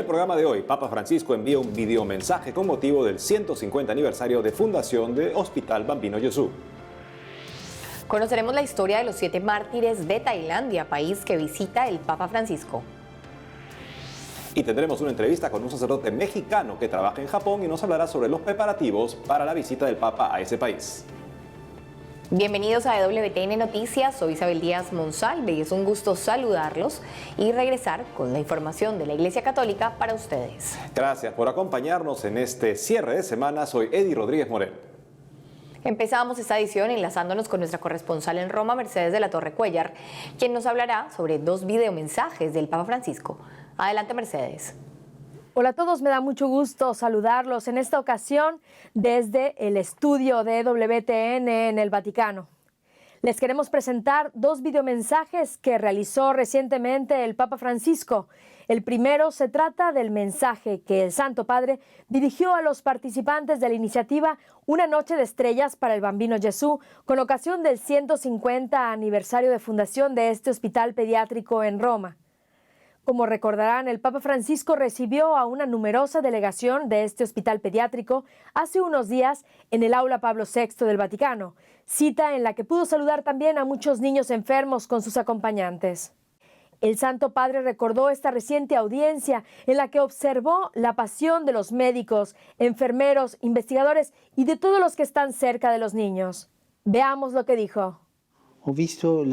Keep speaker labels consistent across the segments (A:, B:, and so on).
A: el programa de hoy, Papa Francisco envía un videomensaje con motivo del 150 aniversario de fundación de Hospital Bambino Jesús.
B: Conoceremos la historia de los 7 mártires de Tailandia, país que visita el Papa Francisco.
A: Y tendremos una entrevista con un sacerdote mexicano que trabaja en Japón y nos hablará sobre los preparativos para la visita del Papa a ese país.
B: Bienvenidos a WTN Noticias, soy Isabel Díaz Monsalve y es un gusto saludarlos y regresar con la información de la Iglesia Católica para ustedes.
A: Gracias por acompañarnos en este cierre de semana, soy Eddie Rodríguez Morel.
B: Empezamos esta edición enlazándonos con nuestra corresponsal en Roma, Mercedes de la Torre Cuellar, quien nos hablará sobre 2 videomensajes del Papa Francisco. Adelante, Mercedes.
C: Hola a todos, me da mucho gusto saludarlos en esta ocasión desde el estudio de WTN en el Vaticano. Les queremos presentar 2 videomensajes que realizó recientemente el Papa Francisco. El primero se trata del mensaje que el Santo Padre dirigió a los participantes de la iniciativa Una Noche de Estrellas para el Bambino Jesús con ocasión del 150 aniversario de fundación de este hospital pediátrico en Roma. Como recordarán, el Papa Francisco recibió a una numerosa delegación de este hospital pediátrico hace unos días en el Aula Pablo VI del Vaticano, cita en la que pudo saludar también a muchos niños enfermos con sus acompañantes. El Santo Padre recordó esta reciente audiencia en la que observó la pasión de los médicos, enfermeros, investigadores y de todos los que están cerca de los niños. Veamos lo que dijo.
D: He visto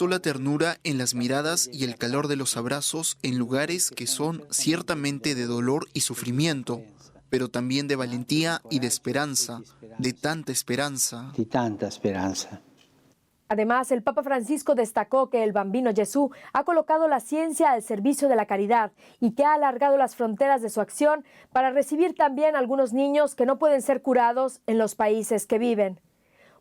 D: la ternura en las miradas y el calor de los abrazos en lugares que son ciertamente de dolor y sufrimiento, pero también de valentía y de esperanza, de tanta esperanza.
C: Además, el Papa Francisco destacó que el Bambino Jesús ha colocado la ciencia al servicio de la caridad y que ha alargado las fronteras de su acción para recibir también a algunos niños que no pueden ser curados en los países que viven.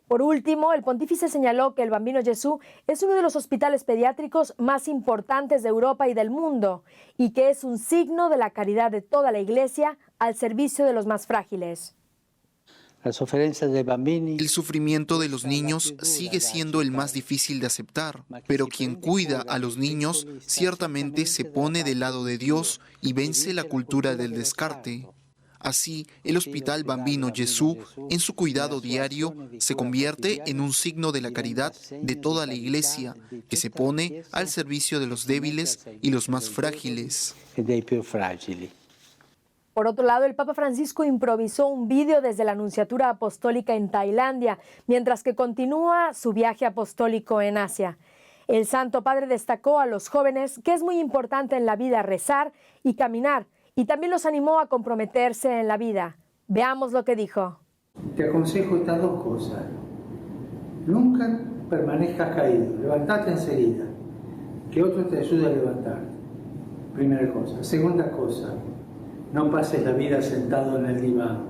C: Por último, el pontífice señaló que el Bambino Jesús es uno de los hospitales pediátricos más importantes de Europa y del mundo y que es un signo de la caridad de toda la Iglesia al servicio de los más frágiles.
D: El sufrimiento de los niños sigue siendo el más difícil de aceptar, pero quien cuida a los niños ciertamente se pone del lado de Dios y vence la cultura del descarte. Así, el Hospital Bambino Jesús, en su cuidado diario, se convierte en un signo de la caridad de toda la Iglesia, que se pone al servicio de los débiles y los más frágiles.
C: Por otro lado, el Papa Francisco improvisó un vídeo desde la Nunciatura Apostólica en Tailandia, mientras que continúa su viaje apostólico en Asia. El Santo Padre destacó a los jóvenes que es muy importante en la vida rezar y caminar, y también los animó a comprometerse en la vida. Veamos lo que dijo.
E: Te aconsejo estas 2 cosas. Nunca permanezcas caído, levantate enseguida, que otro te ayude a levantarte. Primera cosa. Segunda cosa, no pases la vida sentado en el diván.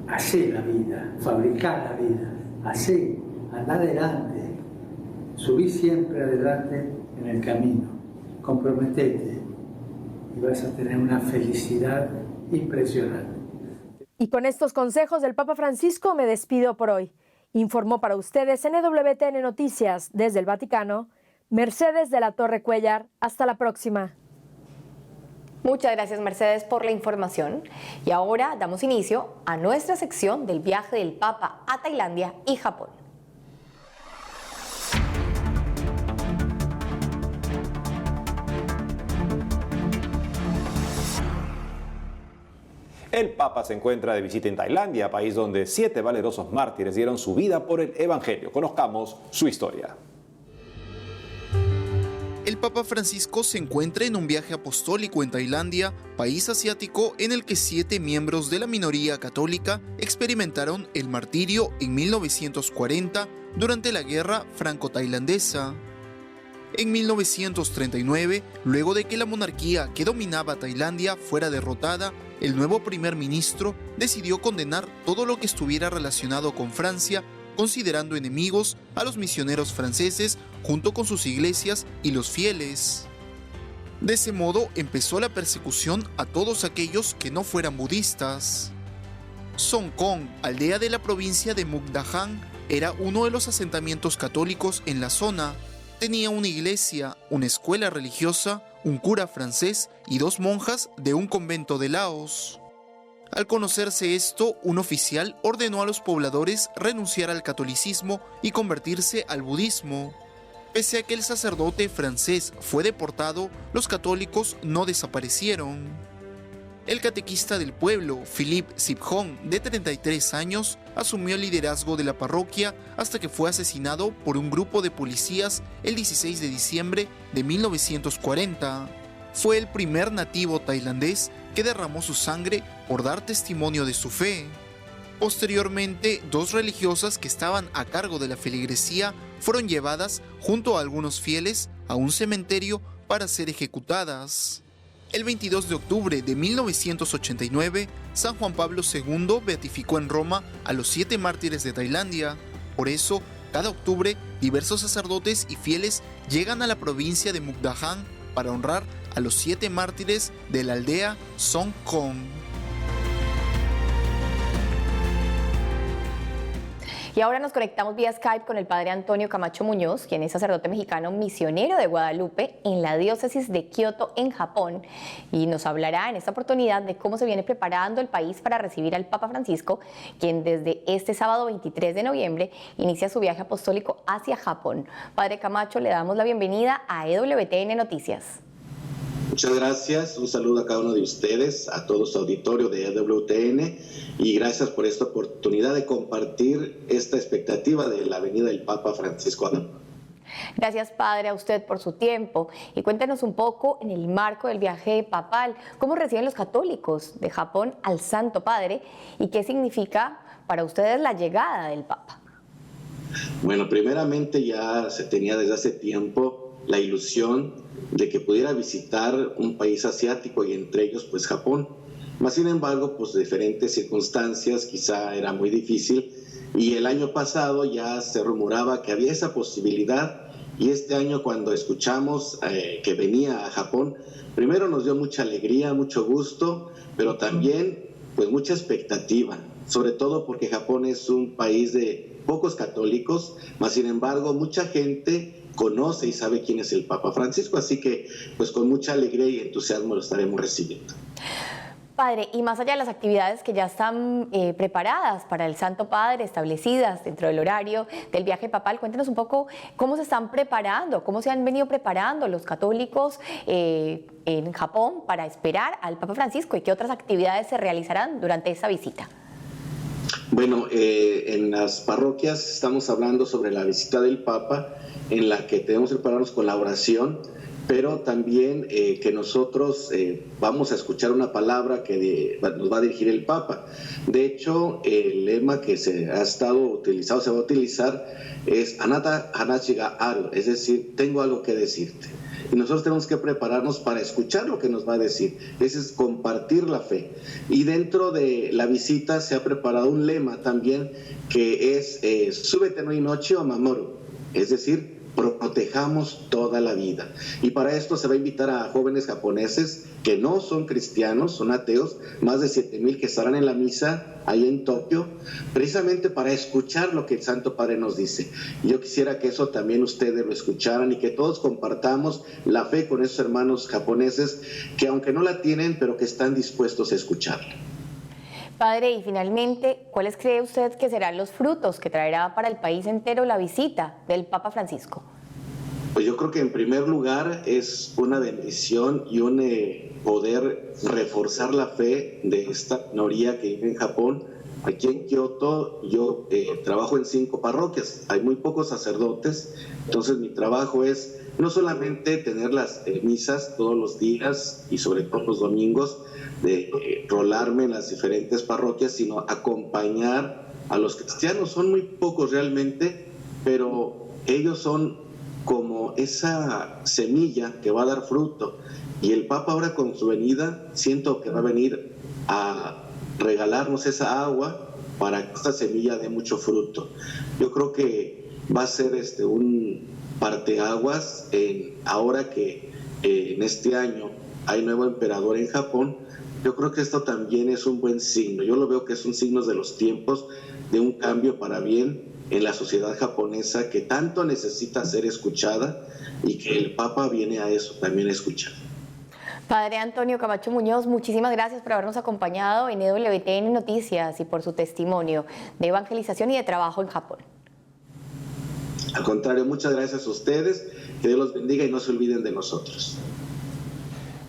E: Hacé la vida, fabricá la vida, andá adelante, subí siempre adelante en el camino. Comprometete y vas a tener una felicidad impresionante.
C: Y con estos consejos del Papa Francisco me despido por hoy. Informó para ustedes en WTN Noticias desde el Vaticano, Mercedes de la Torre Cuellar. Hasta la próxima.
B: Muchas gracias, Mercedes, por la información. Y ahora damos inicio a nuestra sección del viaje del Papa a Tailandia y Japón.
A: El Papa se encuentra de visita en Tailandia, país donde 7 valerosos mártires dieron su vida por el Evangelio. Conozcamos su historia.
D: El Papa Francisco se encuentra en un viaje apostólico en Tailandia, país asiático en el que 7 miembros de la minoría católica experimentaron el martirio en 1940 durante la guerra franco-tailandesa. En 1939, luego de que la monarquía que dominaba Tailandia fuera derrotada, el nuevo primer ministro decidió condenar todo lo que estuviera relacionado con Francia, considerando enemigos a los misioneros franceses junto con sus iglesias y los fieles. De ese modo empezó la persecución a todos aquellos que no fueran budistas. Songkhon, aldea de la provincia de Mukdahan, era uno de los asentamientos católicos en la zona. tenía una iglesia, una escuela religiosa, un cura francés y 2 monjas de un convento de Laos. Al conocerse esto, un oficial ordenó a los pobladores renunciar al catolicismo y convertirse al budismo. Pese a que el sacerdote francés fue deportado, los católicos no desaparecieron. El catequista del pueblo, Philippe Sipjon, de 33 años, asumió el liderazgo de la parroquia hasta que fue asesinado por un grupo de policías el 16 de diciembre de 1940. Fue el primer nativo tailandés que derramó su sangre por dar testimonio de su fe. Posteriormente, 2 religiosas que estaban a cargo de la feligresía fueron llevadas junto a algunos fieles a un cementerio para ser ejecutadas. El 22 de octubre de 1989, San Juan Pablo II beatificó en Roma a los 7 mártires de Tailandia. Por eso, cada octubre, diversos sacerdotes y fieles llegan a la provincia de Mukdahan para honrar a los 7 mártires de la aldea Song Khon.
B: Y ahora nos conectamos vía Skype con el padre Antonio Camacho Muñoz, quien es sacerdote mexicano misionero de Guadalupe en la diócesis de Kioto, en Japón, y nos hablará en esta oportunidad de cómo se viene preparando el país para recibir al Papa Francisco, quien desde este sábado 23 de noviembre inicia su viaje apostólico hacia Japón. Padre Camacho, le damos la bienvenida a EWTN Noticias.
F: Muchas gracias, un saludo a cada uno de ustedes, a todo su auditorio de EWTN, y gracias por esta oportunidad de compartir esta expectativa de la venida del Papa Francisco.
B: Gracias, padre, a usted por su tiempo. Y cuéntenos un poco, en el marco del viaje papal, cómo reciben los católicos de Japón al Santo Padre y qué significa para ustedes la llegada del Papa.
F: Bueno, primeramente ya se tenía desde hace tiempo la ilusión de que pudiera visitar un país asiático y entre ellos pues Japón. Mas sin embargo, pues diferentes circunstancias quizá era muy difícil, y el año pasado ya se rumoraba que había esa posibilidad, y este año cuando escuchamos que venía a Japón, primero nos dio mucha alegría, mucho gusto, pero también pues mucha expectativa, sobre todo porque Japón es un país de pocos católicos, mas sin embargo mucha gente conoce y sabe quién es el Papa Francisco, así que pues con mucha alegría y entusiasmo lo estaremos recibiendo.
B: Padre, y más allá de las actividades que ya están preparadas para el Santo Padre, establecidas dentro del horario del viaje papal, cuéntenos un poco cómo se están preparando, cómo se han venido preparando los católicos en Japón para esperar al Papa Francisco y qué otras actividades se realizarán durante esa visita.
F: Bueno, en las parroquias estamos hablando sobre la visita del Papa, en la que tenemos que prepararnos con la oración, pero también que nosotros vamos a escuchar una palabra que nos va a dirigir el Papa. De hecho, el lema que se va a utilizar es Anata Hanashi ga aru, es decir, tengo algo que decirte. Y nosotros tenemos que prepararnos para escuchar lo que nos va a decir. Ese es compartir la fe. Y dentro de la visita se ha preparado un lema también que es Súbete no inochi o mamoru, es decir, protejamos toda la vida. Y para esto se va a invitar a jóvenes japoneses que no son cristianos, son ateos, más de 7,000 que estarán en la misa ahí en Tokio, precisamente para escuchar lo que el Santo Padre nos dice. Yo quisiera que eso también ustedes lo escucharan y que todos compartamos la fe con esos hermanos japoneses que aunque no la tienen, pero que están dispuestos a escucharla.
B: Padre, y finalmente, ¿cuáles cree usted que serán los frutos que traerá para el país entero la visita del Papa Francisco?
F: Pues yo creo que en primer lugar es una bendición y un poder reforzar la fe de esta minoría que vive en Japón. Aquí en Kioto yo trabajo en 5 parroquias, hay muy pocos sacerdotes, entonces mi trabajo es no solamente tener las misas todos los días y sobre todo los domingos, de rolarme en las diferentes parroquias, sino acompañar a los cristianos. Son muy pocos realmente, pero ellos son como esa semilla que va a dar fruto. Y el Papa ahora con su venida, siento que va a venir a regalarnos esa agua para que esta semilla dé mucho fruto. Yo creo que va a ser un parteaguas ahora que en este año hay nuevo emperador en Japón. Yo creo que esto también es un buen signo. Yo lo veo que es un signo de los tiempos, de un cambio para bien en la sociedad japonesa que tanto necesita ser escuchada y que el Papa viene a eso también a escuchar.
B: Padre Antonio Camacho Muñoz, muchísimas gracias por habernos acompañado en EWTN Noticias y por su testimonio de evangelización y de trabajo en Japón.
F: Al contrario, muchas gracias a ustedes, que Dios los bendiga y no se olviden de nosotros.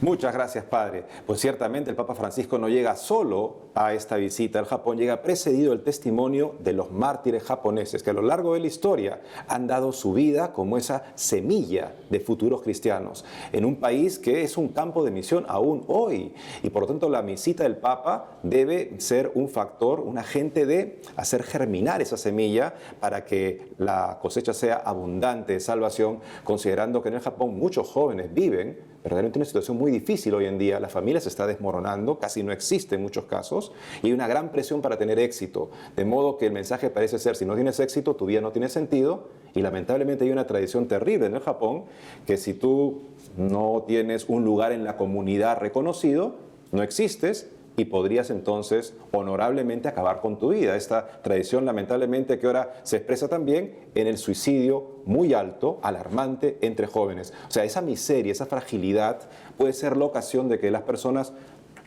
A: Muchas gracias, Padre. Pues ciertamente el Papa Francisco no llega solo a esta visita al Japón, llega precedido el testimonio de los mártires japoneses que a lo largo de la historia han dado su vida como esa semilla de futuros cristianos en un país que es un campo de misión aún hoy. Y por lo tanto la visita del Papa debe ser un factor, un agente de hacer germinar esa semilla para que la cosecha sea abundante de salvación, considerando que en el Japón muchos jóvenes viven verdaderamente una situación muy difícil hoy en día. La familia se está desmoronando, casi no existe en muchos casos, y hay una gran presión para tener éxito. De modo que el mensaje parece ser, si no tienes éxito, tu vida no tiene sentido, y lamentablemente hay una tradición terrible en el Japón, que si tú no tienes un lugar en la comunidad reconocido, no existes, y podrías entonces honorablemente acabar con tu vida. Esta tradición lamentablemente que ahora se expresa también en el suicidio muy alto, alarmante entre jóvenes. O sea, esa miseria, esa fragilidad puede ser la ocasión de que las personas,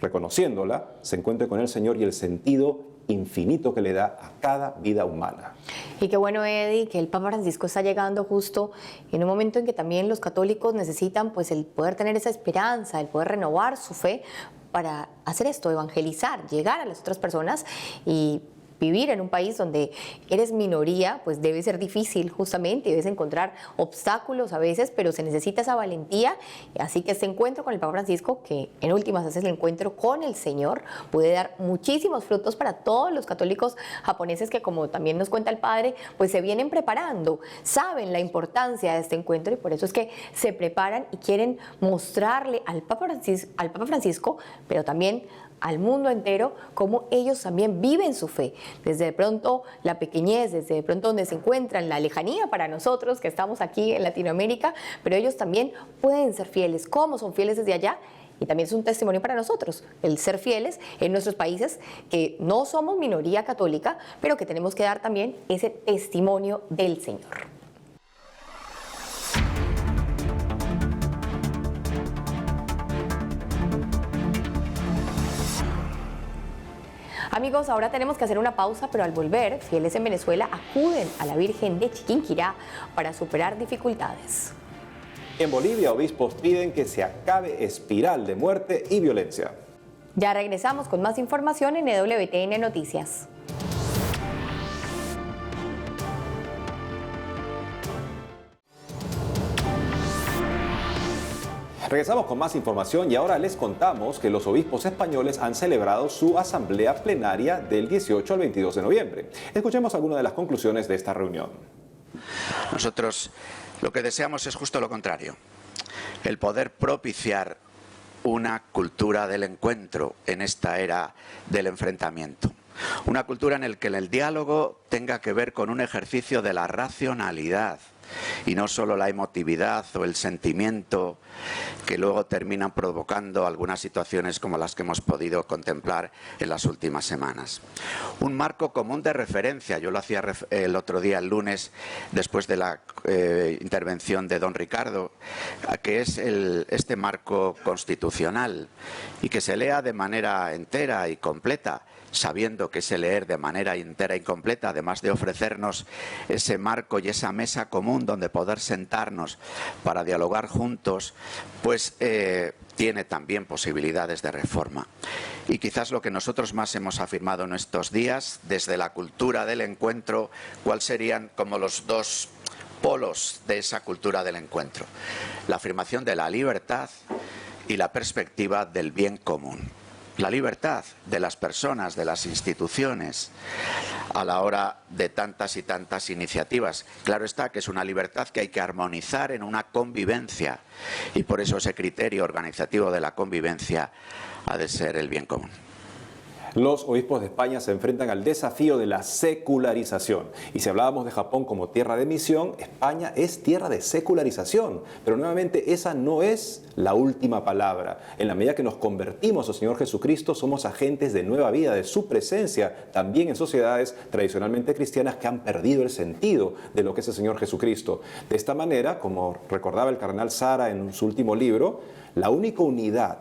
A: reconociéndola, se encuentren con el Señor y el sentido infinito que le da a cada vida humana.
B: Y qué bueno, Eddie, que el Papa Francisco está llegando justo en un momento en que también los católicos necesitan pues el poder tener esa esperanza, el poder renovar su fe para hacer esto, evangelizar, llegar a las otras personas y vivir en un país donde eres minoría, pues debe ser difícil justamente, debes encontrar obstáculos a veces, pero se necesita esa valentía. Así que este encuentro con el Papa Francisco, que en últimas es el encuentro con el Señor, puede dar muchísimos frutos para todos los católicos japoneses que, como también nos cuenta el Padre, pues se vienen preparando, saben la importancia de este encuentro y por eso es que se preparan y quieren mostrarle al Papa Francisco, pero también al mundo entero, cómo ellos también viven su fe, desde de pronto la pequeñez, desde de pronto donde se encuentran, la lejanía para nosotros que estamos aquí en Latinoamérica, pero ellos también pueden ser fieles, cómo son fieles desde allá, y también es un testimonio para nosotros, el ser fieles en nuestros países, que no somos minoría católica, pero que tenemos que dar también ese testimonio del Señor. Amigos, ahora tenemos que hacer una pausa, pero al volver, fieles en Venezuela acuden a la Virgen de Chiquinquirá para superar dificultades.
A: En Bolivia, obispos piden que se acabe espiral de muerte y violencia.
B: Ya regresamos con más información en EWTN Noticias.
A: Regresamos con más información y ahora les contamos que los obispos españoles han celebrado su asamblea plenaria del 18 al 22 de noviembre. Escuchemos algunas de las conclusiones de esta reunión.
G: Nosotros lo que deseamos es justo lo contrario, el poder propiciar una cultura del encuentro en esta era del enfrentamiento. Una cultura en la que el diálogo tenga que ver con un ejercicio de la racionalidad y no solo la emotividad o el sentimiento que luego terminan provocando algunas situaciones como las que hemos podido contemplar en las últimas semanas. Un marco común de referencia, yo lo hacía el otro día, el lunes, después de la intervención de don Ricardo, que es este marco constitucional y que se lea de manera entera y completa, sabiendo que ese leer de manera entera y completa, además de ofrecernos ese marco y esa mesa común donde poder sentarnos para dialogar juntos, pues tiene también posibilidades de reforma. Y quizás lo que nosotros más hemos afirmado en estos días, desde la cultura del encuentro, ¿cuáles serían como los dos polos de esa cultura del encuentro? La afirmación de la libertad y la perspectiva del bien común. La libertad de las personas, de las instituciones, a la hora de tantas y tantas iniciativas. Claro está que es una libertad que hay que armonizar en una convivencia y por eso ese criterio organizativo de la convivencia ha de ser el bien común.
A: Los obispos de España se enfrentan al desafío de la secularización. Y si hablábamos de Japón como tierra de misión, España es tierra de secularización. Pero nuevamente esa no es la última palabra. En la medida que nos convertimos al Señor Jesucristo, somos agentes de nueva vida, de su presencia, también en sociedades tradicionalmente cristianas que han perdido el sentido de lo que es el Señor Jesucristo. De esta manera, como recordaba el cardenal Sara en su último libro, la única unidad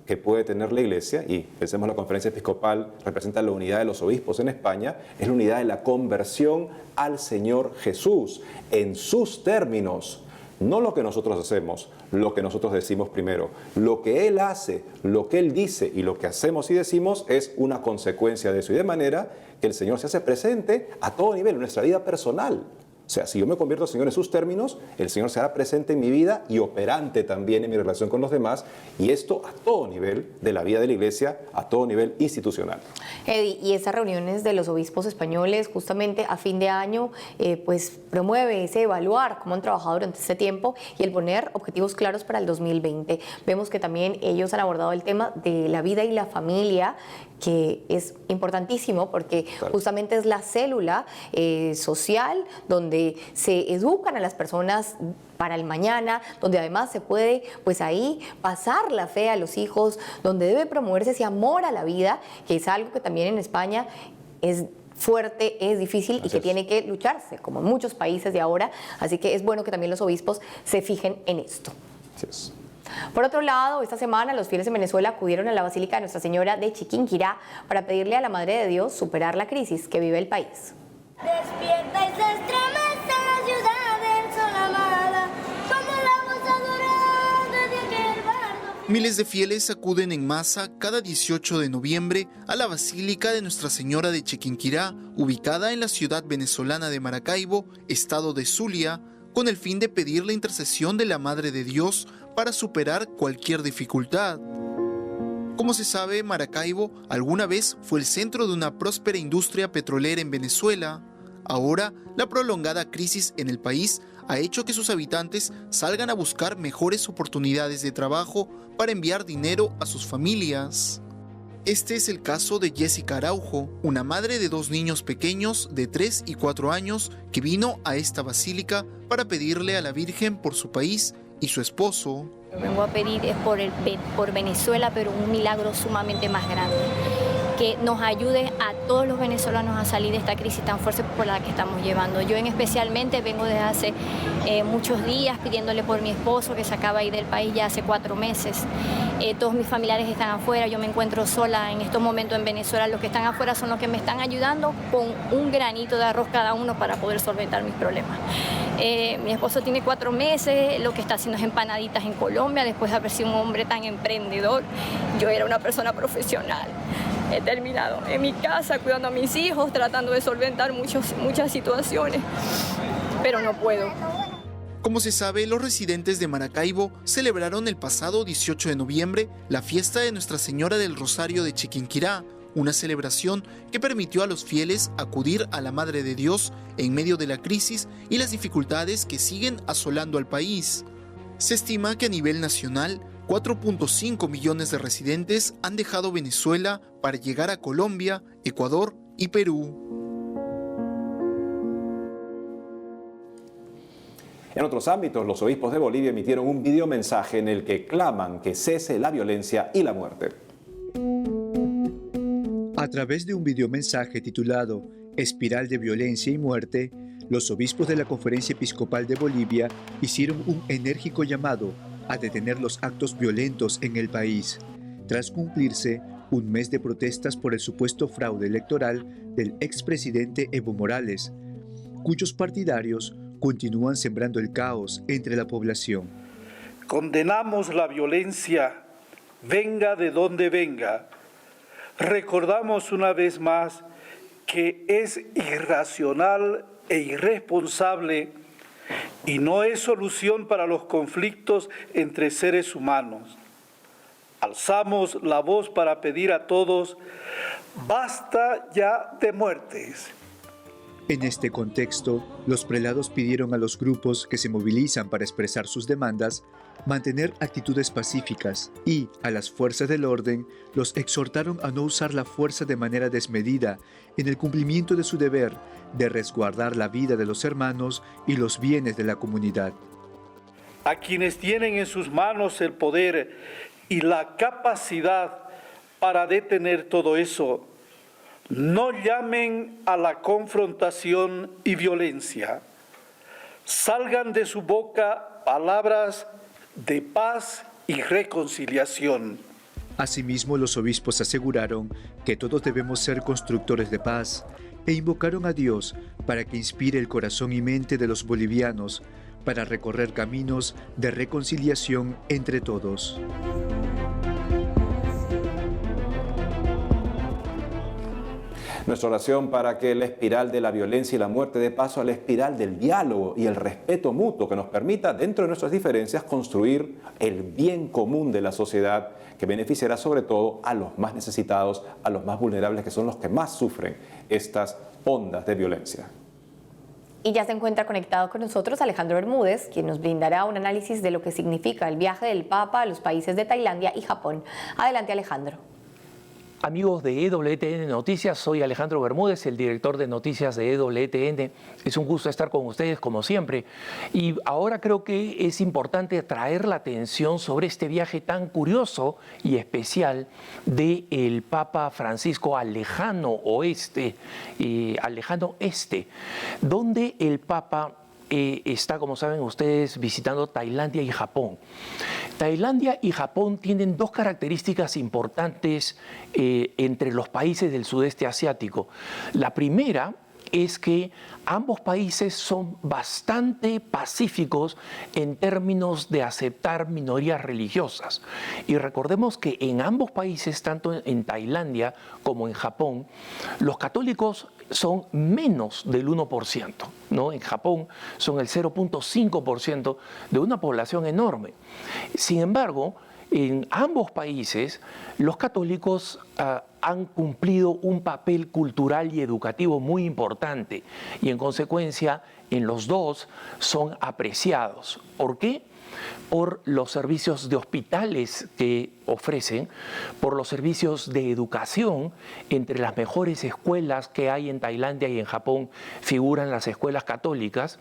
A: que puede tener la Iglesia, y pensemos la conferencia episcopal representa la unidad de los obispos en España, es la unidad de la conversión al Señor Jesús, en sus términos, no lo que nosotros hacemos, lo que nosotros decimos primero. Lo que Él hace, lo que Él dice y lo que hacemos y decimos es una consecuencia de eso, y de manera que el Señor se hace presente a todo nivel, en nuestra vida personal. O sea, si yo me convierto al Señor en sus términos, el Señor se hará presente en mi vida y operante también en mi relación con los demás, y esto a todo nivel de la vida de la Iglesia, a todo nivel institucional.
B: Eddie, y esas reuniones de los obispos españoles justamente a fin de año pues promueve ese evaluar cómo han trabajado durante este tiempo y el poner objetivos claros para el 2020. Vemos que también ellos han abordado el tema de la vida y la familia, que es importantísimo porque justamente es la célula social donde se educan a las personas para el mañana, donde además se puede pues ahí pasar la fe a los hijos, donde debe promoverse ese amor a la vida, que es algo que también en España es fuerte, es difícil y que tiene que lucharse, como en muchos países de ahora. Así que es bueno que también los obispos se fijen en esto.
A: Así es.
B: Por otro lado, esta semana los fieles en Venezuela acudieron a la Basílica de Nuestra Señora de Chiquinquirá para pedirle a la Madre de Dios superar la crisis que vive el país.
H: Despierta y se estremece la ciudad del sol amada, como la voz adorada de aquel bardo.
D: Miles de fieles acuden en masa cada 18 de noviembre a la Basílica de Nuestra Señora de Chiquinquirá, ubicada en la ciudad venezolana de Maracaibo, estado de Zulia, con el fin de pedir la intercesión de la Madre de Dios para superar cualquier dificultad. Como se sabe, Maracaibo alguna vez fue el centro de una próspera industria petrolera en Venezuela. Ahora, la prolongada crisis en el país ha hecho que sus habitantes salgan a buscar mejores oportunidades de trabajo para enviar dinero a sus familias. Este es el caso de Jessica Araujo, una madre de 2 niños pequeños de 3 y 4 años que vino a esta basílica para pedirle a la Virgen por su país y su esposo.
I: Vengo a pedir es por Venezuela, pero un milagro sumamente más grande, que nos ayude a todos los venezolanos a salir de esta crisis tan fuerte por la que estamos llevando. Yo especialmente vengo desde hace muchos días pidiéndole por mi esposo, que se acaba de ir del país ya hace 4 meses. Todos mis familiares están afuera, yo me encuentro sola en estos momentos en Venezuela. Los que están afuera son los que me están ayudando con un granito de arroz cada uno para poder solventar mis problemas. Mi esposo tiene 4 meses, lo que está haciendo es empanaditas en Colombia, después de haber sido un hombre tan emprendedor. Yo era una persona profesional. He terminado en mi casa cuidando a mis hijos, tratando de solventar muchas situaciones, pero no puedo.
D: Como se sabe, los residentes de Maracaibo celebraron el pasado 18 de noviembre la fiesta de Nuestra Señora del Rosario de Chiquinquirá, una celebración que permitió a los fieles acudir a la Madre de Dios en medio de la crisis y las dificultades que siguen asolando al país. Se estima que a nivel nacional, 4.5 millones de residentes han dejado Venezuela para llegar a Colombia, Ecuador y Perú.
A: En otros ámbitos, los obispos de Bolivia emitieron un videomensaje en el que claman que cese la violencia y la muerte.
J: A través de un videomensaje titulado Espiral de Violencia y Muerte, los obispos de la Conferencia Episcopal de Bolivia hicieron un enérgico llamado a detener los actos violentos en el país, tras cumplirse un mes de protestas por el supuesto fraude electoral del expresidente Evo Morales, cuyos partidarios continúan sembrando el caos entre la población.
K: Condenamos la violencia, venga de donde venga. Recordamos una vez más que es irracional e irresponsable y no es solución para los conflictos entre seres humanos. Alzamos la voz para pedir a todos, basta ya de muertes.
J: En este contexto, los prelados pidieron a los grupos que se movilizan para expresar sus demandas mantener actitudes pacíficas y, a las fuerzas del orden, los exhortaron a no usar la fuerza de manera desmedida en el cumplimiento de su deber de resguardar la vida de los hermanos y los bienes de la comunidad.
K: A quienes tienen en sus manos el poder y la capacidad para detener todo eso, no llamen a la confrontación y violencia. Salgan de su boca palabras de paz y reconciliación.
J: Asimismo, los obispos aseguraron que todos debemos ser constructores de paz e invocaron a Dios para que inspire el corazón y mente de los bolivianos para recorrer caminos de reconciliación entre todos.
A: Nuestra oración para que la espiral de la violencia y la muerte dé paso a la espiral del diálogo y el respeto mutuo que nos permita, dentro de nuestras diferencias, construir el bien común de la sociedad que beneficiará sobre todo a los más necesitados, a los más vulnerables, que son los que más sufren estas ondas de violencia.
B: Y ya se encuentra conectado con nosotros Alejandro Bermúdez, quien nos brindará un análisis de lo que significa el viaje del Papa a los países de Tailandia y Japón. Adelante, Alejandro.
L: Amigos de EWTN Noticias, soy Alejandro Bermúdez, el director de noticias de EWTN. Es un gusto estar con ustedes como siempre. Y ahora creo que es importante traer la atención sobre este viaje tan curioso y especial del Papa Francisco al lejano oeste, al lejano este, donde el Papa está, como saben ustedes, visitando Tailandia y Japón. Tailandia y Japón tienen dos características importantes entre los países del sudeste asiático. La primera es que ambos países son bastante pacíficos en términos de aceptar minorías religiosas. Y recordemos que en ambos países, tanto en Tailandia como en Japón, los católicos son menos del 1%, ¿no? En Japón son el 0.5% de una población enorme. Sin embargo, en ambos países, los católicos han cumplido un papel cultural y educativo muy importante y, en consecuencia, en los dos son apreciados. ¿Por qué? Por los servicios de hospitales que ofrecen, por los servicios de educación. Entre las mejores escuelas que hay en Tailandia y en Japón figuran las escuelas católicas.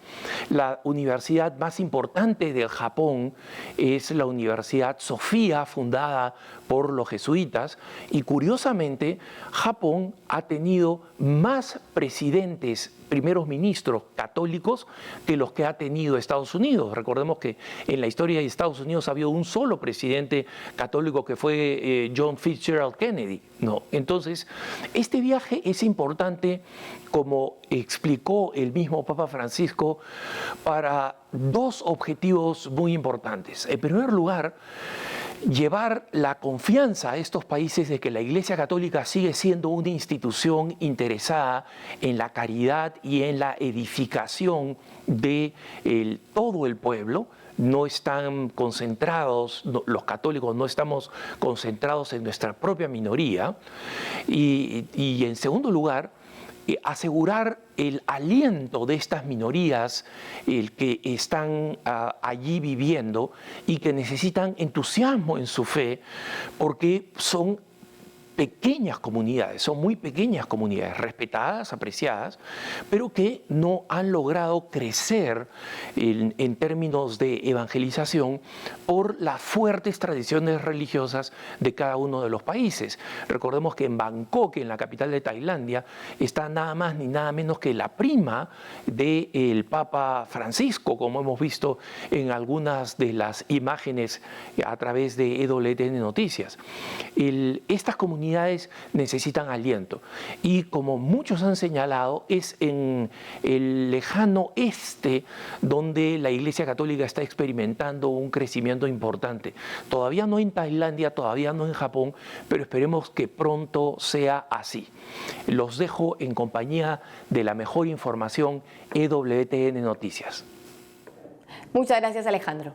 L: La universidad más importante del Japón es la Universidad Sofía, fundada por los jesuitas, y curiosamente Japón ha tenido más presidentes, primeros ministros católicos que los que ha tenido Estados Unidos. Recordemos que en la historia de Estados Unidos ha habido un solo presidente católico que fue John Fitzgerald Kennedy, ¿no? Entonces, este viaje es importante, como explicó el mismo Papa Francisco, para dos objetivos muy importantes. En primer lugar, llevar la confianza a estos países de que la Iglesia Católica sigue siendo una institución interesada en la caridad y en la edificación de todo el pueblo. No están concentrados, los católicos no estamos concentrados en nuestra propia minoría. Y en segundo lugar, asegurar el aliento de estas minorías que están allí viviendo y que necesitan entusiasmo en su fe, porque son pequeñas comunidades, son muy pequeñas comunidades, respetadas, apreciadas, pero que no han logrado crecer en términos de evangelización por las fuertes tradiciones religiosas de cada uno de los países. Recordemos que en Bangkok, en la capital de Tailandia, está nada más ni nada menos que la prima del Papa Francisco, como hemos visto en algunas de las imágenes a través de EWTN Noticias. Estas comunidades necesitan aliento, y como muchos han señalado, es en el lejano este donde la Iglesia Católica está experimentando un crecimiento importante. Todavía no en Tailandia, todavía no en Japón, pero esperemos que pronto sea así. Los dejo en compañía de la mejor información, EWTN Noticias.
B: Muchas gracias, Alejandro.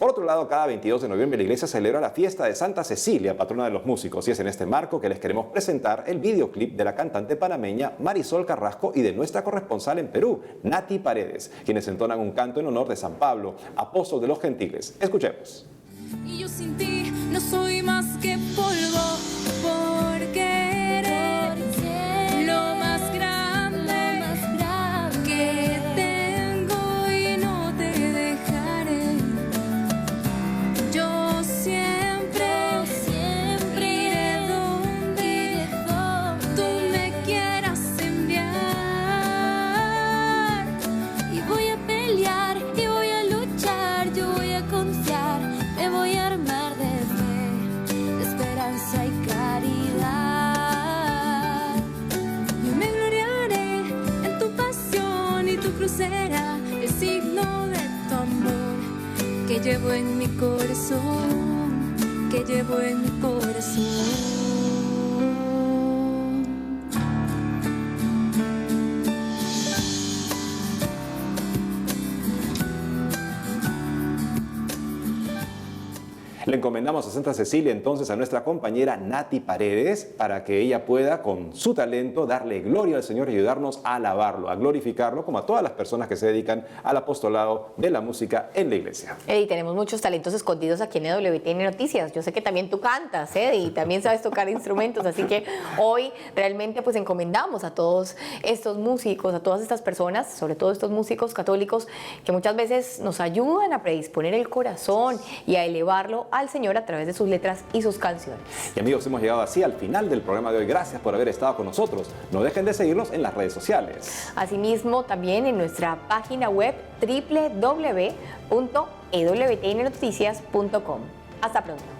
A: Por otro lado, cada 22 de noviembre la iglesia celebra la fiesta de Santa Cecilia, patrona de los músicos, y es en este marco que les queremos presentar el videoclip de la cantante panameña Marisol Carrasco y de nuestra corresponsal en Perú, Nati Paredes, quienes entonan un canto en honor de San Pablo, apóstol de los gentiles. Escuchemos.
M: Y yo sin ti no soy más que polvo, porque eres lo más grande que tengo y no te dejaré. Yo siempre iré donde tú me quieras enviar, y voy a pelear y voy a luchar, yo voy a confiar. Me voy a armar de fe, de esperanza y caridad. Yo me gloriaré en tu pasión y tu cruz será el signo de tu amor que llevo en mi corazón, que llevo en mi corazón.
A: Le encomendamos a Santa Cecilia entonces a nuestra compañera Nati Paredes para que ella pueda con su talento darle gloria al Señor y ayudarnos a alabarlo, a glorificarlo, como a todas las personas que se dedican al apostolado de la música en la iglesia.
B: Eddie, tenemos muchos talentos escondidos aquí en EWTN Noticias. Yo sé que también tú cantas, Eddie, y también sabes tocar instrumentos, así que hoy realmente pues encomendamos a todos estos músicos, a todas estas personas, sobre todo estos músicos católicos que muchas veces nos ayudan a predisponer el corazón y a elevarlo al Señor a través de sus letras y sus canciones.
A: Y amigos, hemos llegado así al final del programa de hoy. Gracias por haber estado con nosotros. No dejen de seguirnos en las redes
B: Asimismo, también en nuestra página web www.ewtnnoticias.com. Hasta pronto.